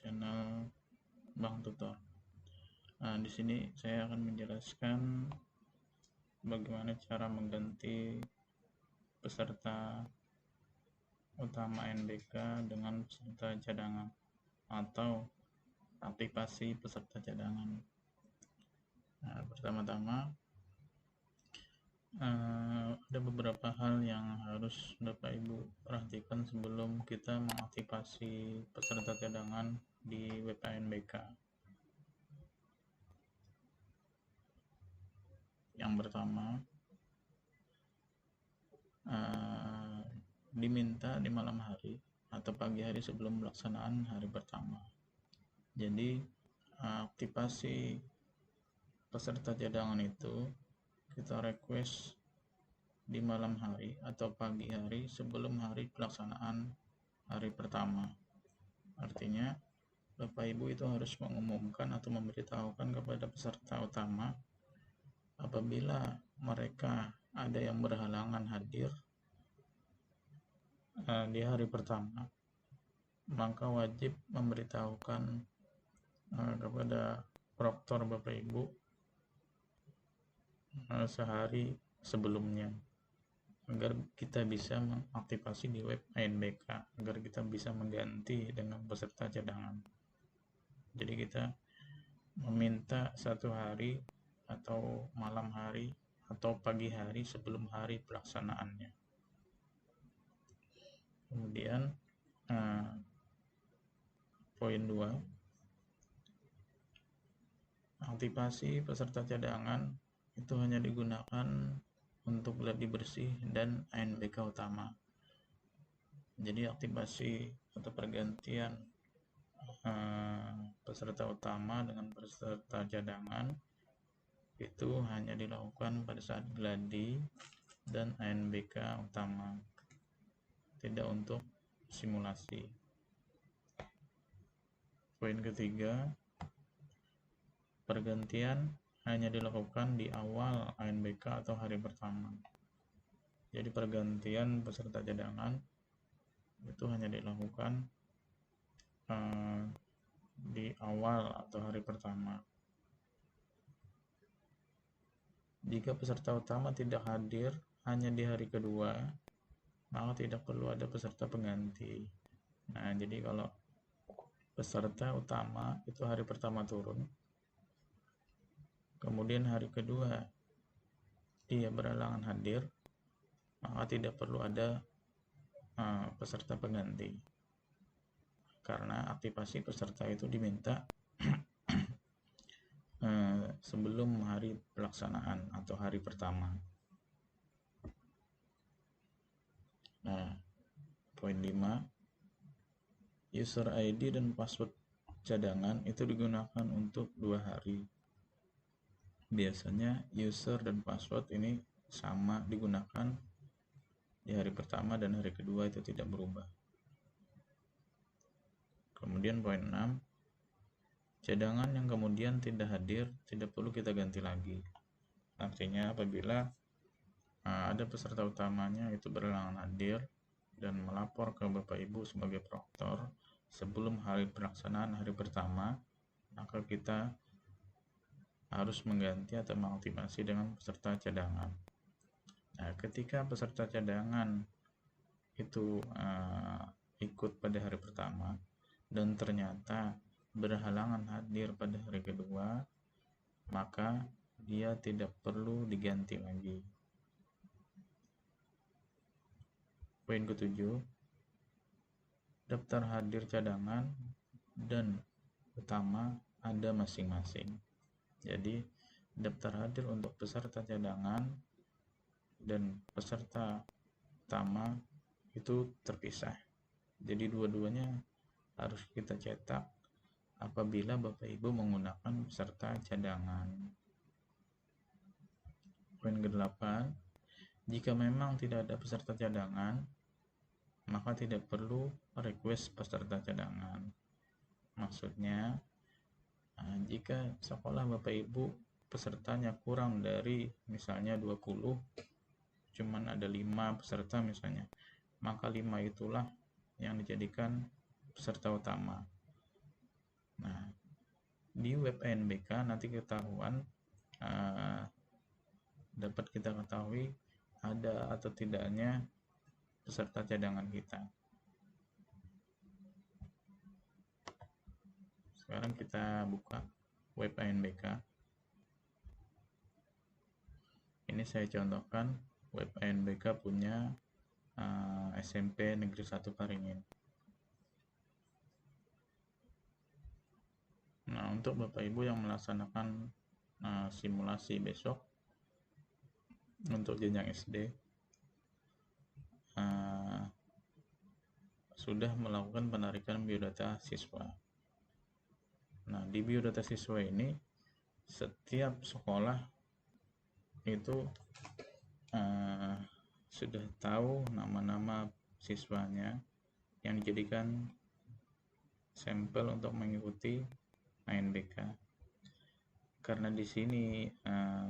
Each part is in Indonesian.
channel Bang Tutor. Nah, di sini saya akan menjelaskan bagaimana cara mengganti peserta utama NBK dengan peserta cadangan atau aktivasi peserta cadangan. Nah, pertama-tama ada beberapa hal yang harus Bapak Ibu perhatikan sebelum kita mengaktifasi peserta cadangan di WPNBK. Yang pertama, diminta di malam hari atau pagi hari sebelum pelaksanaan hari pertama. Jadi aktivasi peserta cadangan itu kita request di malam hari atau pagi hari sebelum hari pelaksanaan hari pertama. Artinya Bapak Ibu itu harus mengumumkan atau memberitahukan kepada peserta utama apabila mereka ada yang berhalangan hadir di hari pertama, maka wajib memberitahukan kepada proktor Bapak Ibu sehari sebelumnya agar kita bisa mengaktifasi di web ANBK, agar kita bisa mengganti dengan peserta cadangan. Jadi kita meminta satu hari atau malam hari atau pagi hari sebelum hari pelaksanaannya. Kemudian poin 2, aktivasi peserta cadangan itu hanya digunakan untuk gladi bersih dan ANBK utama. Jadi aktivasi atau pergantian peserta utama dengan peserta cadangan itu hanya dilakukan pada saat gladi dan ANBK utama, tidak untuk simulasi. Poin ketiga, pergantian hanya dilakukan di awal ANBK atau hari pertama. Jadi pergantian peserta cadangan itu hanya dilakukan di awal atau hari pertama. Jika peserta utama tidak hadir hanya di hari kedua, maka tidak perlu ada peserta pengganti. Nah, jadi kalau peserta utama itu hari pertama turun, kemudian hari kedua dia berhalangan hadir, maka tidak perlu ada peserta pengganti, karena aktivasi peserta itu diminta sebelum hari pelaksanaan atau hari pertama. Nah, poin 5, user ID dan password cadangan itu digunakan untuk 2 hari. Biasanya user dan password ini sama digunakan di hari pertama dan hari kedua, itu tidak berubah. Kemudian poin 6, cadangan yang kemudian tidak hadir tidak perlu kita ganti lagi. Artinya apabila ada peserta utamanya itu berhalangan hadir dan melapor ke Bapak Ibu sebagai proktor sebelum hari pelaksanaan hari pertama, maka kita harus mengganti atau mengaktifasi dengan peserta cadangan. Nah, ketika peserta cadangan itu ikut pada hari pertama dan ternyata berhalangan hadir pada hari kedua, maka dia tidak perlu diganti lagi. Poin ke-7, daftar hadir cadangan dan utama ada masing-masing. Jadi daftar hadir untuk peserta cadangan dan peserta utama itu terpisah. Jadi dua-duanya harus kita cetak apabila Bapak Ibu menggunakan peserta cadangan. Poin ke-8, jika memang tidak ada peserta cadangan, maka tidak perlu request peserta cadangan. Maksudnya, jika sekolah Bapak Ibu pesertanya kurang dari misalnya 20, cuman ada 5 peserta misalnya, maka 5 itulah yang dijadikan peserta utama. Nah, di web ANBK nanti ketahuan, dapat kita ketahui ada atau tidaknya peserta cadangan kita. Sekarang kita buka web ANBK. Ini saya contohkan web ANBK punya SMP Negeri 1 Paringin. Nah, untuk Bapak Ibu yang melaksanakan simulasi besok untuk jenjang SD, sudah melakukan penarikan biodata siswa. Nah, di biodata siswa ini setiap sekolah itu sudah tahu nama-nama siswanya yang dijadikan sampel untuk mengikuti ANBK. Karena di sini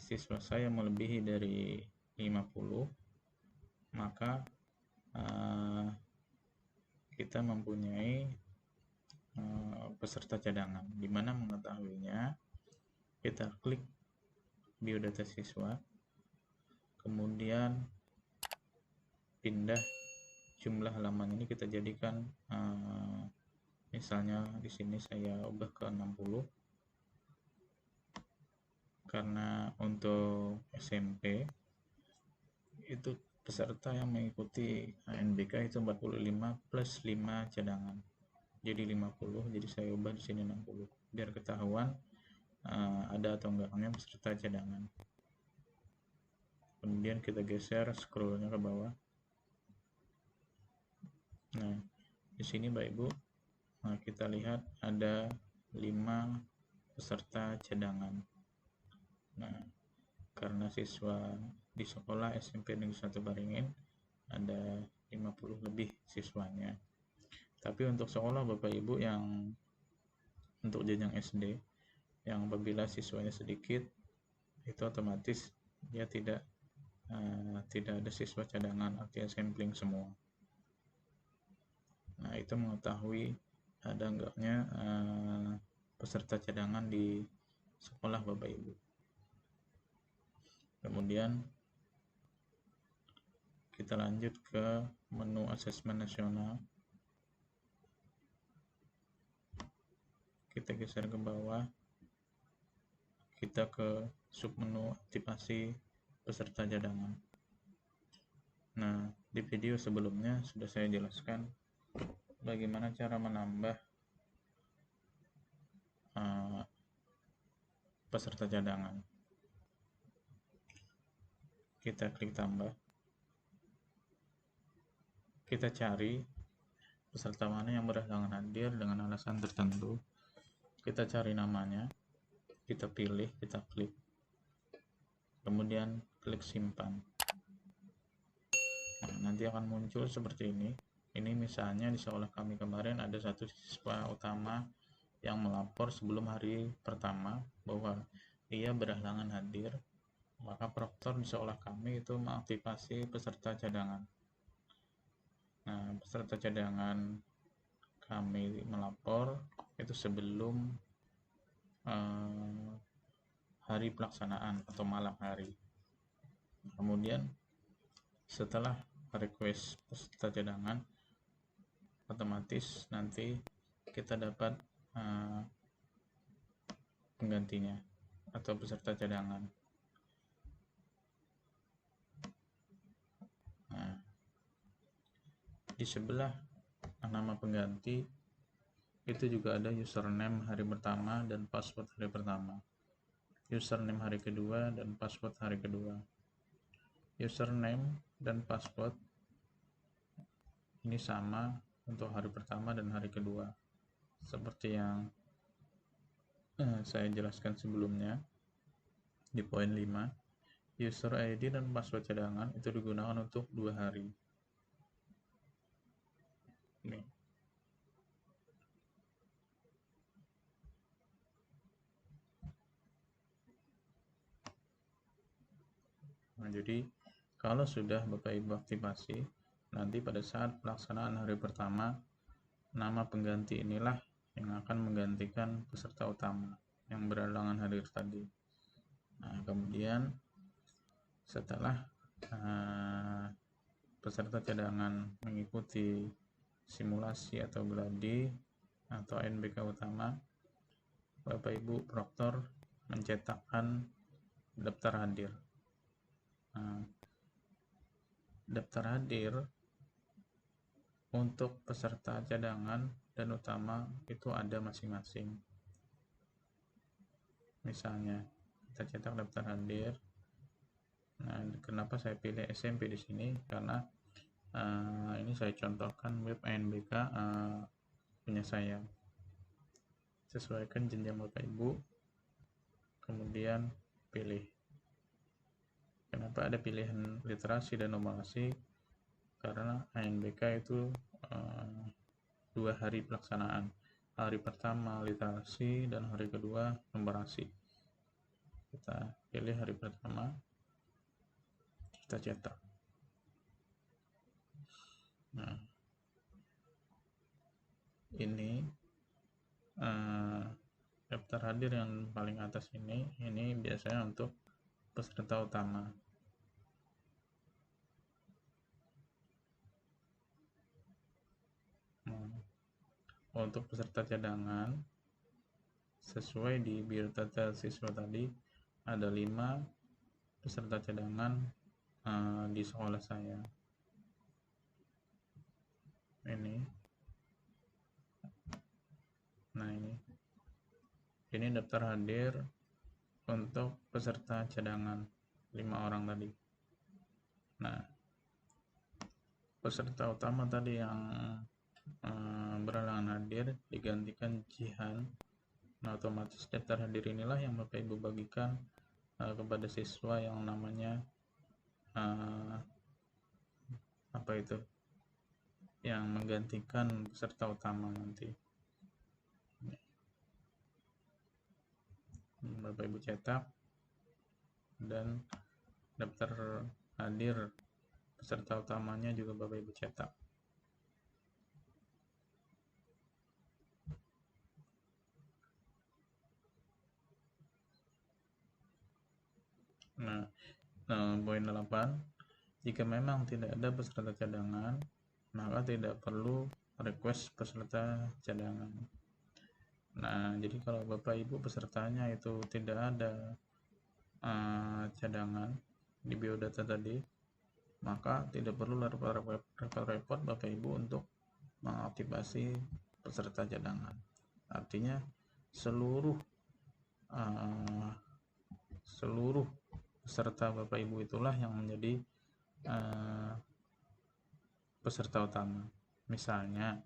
siswa saya melebihi dari 50, maka kita mempunyai peserta cadangan. Di mana mengetahuinya, kita klik biodata siswa, kemudian pindah jumlah halaman ini, kita jadikan misalnya di sini saya ubah ke 60, karena untuk SMP itu peserta yang mengikuti ANBK itu 45 plus 5 cadangan, jadi 50. Jadi saya ubah di sini 60 biar ketahuan ada atau enggaknya peserta cadangan. Kemudian kita geser scrollnya ke bawah. Nah, di sini Bapak Ibu, kita lihat ada 5 peserta cadangan. Nah, karena siswa di sekolah SMP Negeri 1 Paringin ada 50 lebih siswanya. Tapi untuk sekolah Bapak Ibu yang untuk jenjang SD, yang apabila siswanya sedikit, itu otomatis dia tidak ada siswa cadangan, artinya sampling semua. Nah, itu mengetahui ada enggaknya peserta cadangan di sekolah Bapak Ibu. Kemudian kita lanjut ke menu asesmen nasional. Kita geser ke bawah, kita ke submenu aktivasi peserta cadangan. Nah, di video sebelumnya sudah saya jelaskan bagaimana cara menambah peserta cadangan. Kita klik tambah, kita cari peserta mana yang berhalangan hadir dengan alasan tertentu, kita cari namanya, kita pilih, kita klik, kemudian klik simpan. Nah, nanti akan muncul seperti ini. Ini misalnya di sekolah kami kemarin ada satu siswa utama yang melapor sebelum hari pertama bahwa ia berhalangan hadir, maka proktor di sekolah kami itu mengaktifasi peserta cadangan. Nah, peserta cadangan kami melapor itu sebelum hari pelaksanaan atau malam hari. Kemudian setelah request peserta cadangan, otomatis nanti kita dapat penggantinya atau peserta cadangan. Nah, di sebelah nama pengganti itu juga ada username hari pertama dan password hari pertama, username hari kedua dan password hari kedua. Username dan password ini sama untuk hari pertama dan hari kedua, seperti yang saya jelaskan sebelumnya di poin 5. User ID dan password cadangan itu digunakan untuk 2 hari. Ini. Nah, jadi kalau sudah Bapak Ibu aktifasi, nanti pada saat pelaksanaan hari pertama, nama pengganti inilah yang akan menggantikan peserta utama yang berhalangan hadir tadi. Nah, kemudian setelah peserta cadangan mengikuti simulasi atau gladi atau ANBK utama, Bapak Ibu proktor mencetakkan daftar hadir. Nah, daftar hadir untuk peserta cadangan dan utama itu ada masing-masing. Misalnya kita cetak daftar hadir. Nah, kenapa saya pilih SMP di sini? Karena ini saya contohkan web ANBK punya saya. Sesuaikan jenjang Bapak Ibu, kemudian pilih. Kenapa ada pilihan literasi dan numerasi? Karena ANBK itu 2 hari pelaksanaan. Hari pertama literasi dan hari kedua numerasi. Kita pilih hari pertama, kita cetak. Nah, ini daftar hadir yang paling atas ini biasanya untuk peserta utama. Untuk peserta cadangan, sesuai di biodata siswa tadi, ada 5 peserta cadangan di sekolah saya. Nah, ini daftar hadir untuk peserta cadangan 5 orang tadi. Nah, peserta utama tadi yang berhalangan hadir digantikan Jihan. Nah, otomatis daftar hadir inilah yang Bapak Ibu bagikan kepada siswa yang namanya yang menggantikan peserta utama nanti. Bapak Ibu cetak, dan daftar hadir peserta utamanya juga Bapak Ibu cetak. Nah, poin 8, jika memang tidak ada peserta cadangan, maka tidak perlu request peserta cadangan. Nah, jadi kalau Bapak Ibu pesertanya itu tidak ada cadangan di biodata tadi, maka tidak perlu repot-repot Bapak Ibu untuk mengaktifasi peserta cadangan. Artinya seluruh peserta Bapak Ibu itulah yang menjadi peserta utama. Misalnya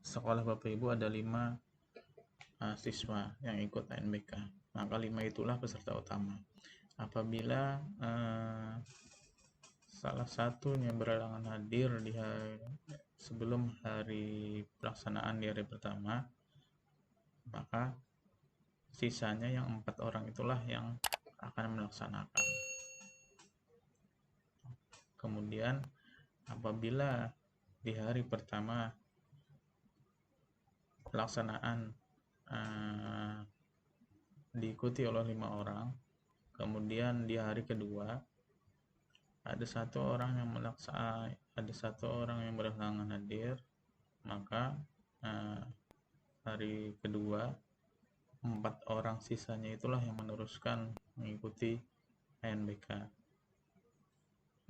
sekolah Bapak Ibu ada 5 siswa yang ikut ANBK, maka 5 itulah peserta utama. Apabila salah satunya berhalangan hadir sebelum hari pelaksanaan di hari pertama, maka sisanya yang 4 orang itulah yang akan melaksanakan. Kemudian apabila di hari pertama pelaksanaan diikuti oleh 5 orang, kemudian di hari kedua ada satu orang yang berhalangan hadir, maka hari kedua 4 orang sisanya itulah yang meneruskan mengikuti ANBK.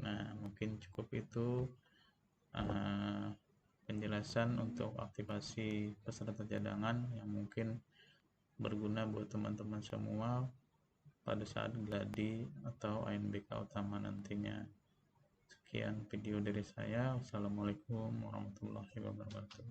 Nah, mungkin cukup itu penjelasan untuk aktivasi peserta cadangan yang mungkin berguna buat teman-teman semua pada saat gladi atau ANBK utama nantinya. Sekian video dari saya. Wassalamualaikum warahmatullahi wabarakatuh.